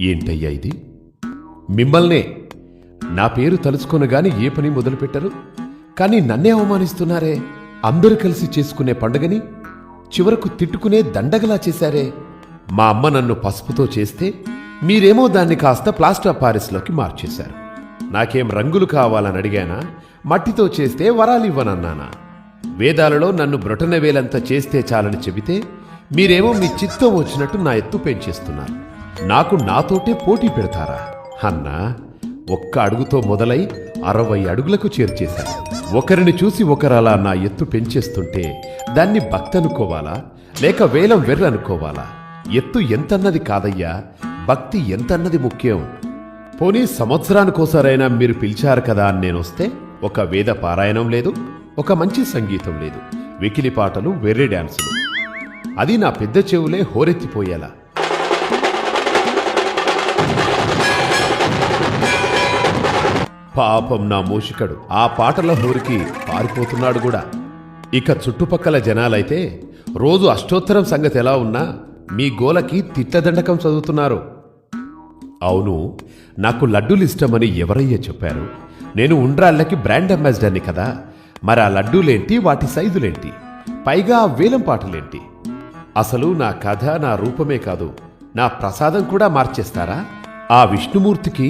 ఏంటయ్యా ఇది? మిమ్మల్నే నా పేరు తలుచుకొనగాని ఏ పని మొదలుపెట్టరు, కానీ నన్నే అవమానిస్తున్నారే. అందరూ కలిసి చేసుకునే పండుగని చివరకు తిట్టుకునే దండగలా చేశారే. మా అమ్మ నన్ను పసుపుతో చేస్తే మీరేమో దాన్ని కాస్త ప్లాస్టర్ ఆఫ్ పారిస్లోకి మార్చేశారు. నాకేం రంగులు కావాలని అడిగానా? మట్టితో చేస్తే వరాలివ్వనన్నానా? వేదాలలో నన్ను బ్రొటనవేలంతా చేస్తే చాలని చెబితే మీరేమో మీ చిత్తం వచ్చినట్టు నా ఎత్తు పెంచేస్తున్నారు. నాకు నాతోటే పోటీ పెడతారా? అన్నా, ఒక్క అడుగుతో మొదలై 60 అడుగులకు చేర్చేశాను. ఒకరిని చూసి ఒకరలా నా ఎత్తు పెంచేస్తుంటే దాన్ని భక్తి అనుకోవాలా లేక వేలం వెర్రనుకోవాలా? ఎత్తు ఎంతన్నది కాదయ్యా, భక్తి ఎంతన్నది ముఖ్యం. పోనీ సంవత్సరానికోసారైనా మీరు పిలిచారు కదా అని నేనొస్తే ఒక వేద పారాయణం లేదు, ఒక మంచి సంగీతం లేదు, వెకిలి పాటలు, వెర్రి డాన్సులు. అది నా పెద్ద చెవులే హోరెత్తిపోయేలా. పాపం నా మూషికడు ఆ పాటల హోరికి పారిపోతున్నాడు కూడా. ఇక చుట్టుపక్కల జనాలైతే రోజు అష్టోత్తరం సంగతి ఎలా ఉన్నా మీ గోలకి తిట్లదండకం చదువుతున్నారు. అవును, నాకు లడ్డూలు ఇష్టమని ఎవరయ్యా చెప్పారు? నేను ఉండ్రాళ్ళకి బ్రాండ్ అంబాసిడర్ని కదా. మరి ఆ లడ్డూలేంటి, వాటి సైజులేంటి, పైగా ఆ వేలం పాటలేంటి? అసలు నా కథ, నా రూపమే కాదు, నా ప్రసాదం కూడా మార్చేస్తారా? ఆ విష్ణుమూర్తికి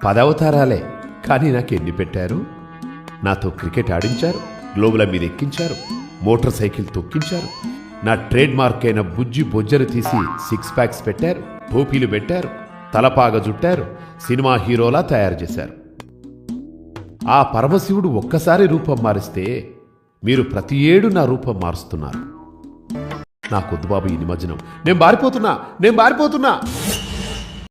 10 అవతారాలే, కానీ నాకెన్ని పెట్టారు? నాతో క్రికెట్ ఆడించారు, గ్లోబుల మీద ఎక్కించారు, మోటార్ సైకిల్ తొక్కించారు, నా ట్రేడ్ మార్క్ అయిన బుజ్జి బొజ్జను తీసి 6 ప్యాక్స్ పెట్టారు, టోపీలు పెట్టారు, తలపాగ జుట్టారు, సినిమా హీరోలా తయారు చేశారు. ఆ పరమశివుడు ఒక్కసారి రూపం మారిస్తే మీరు ప్రతి ఏడు నా రూపం మారుస్తున్నారు. నాకొద్దు బాబు ఈ నిమజ్జనం. నేను పారిపోతున్నా.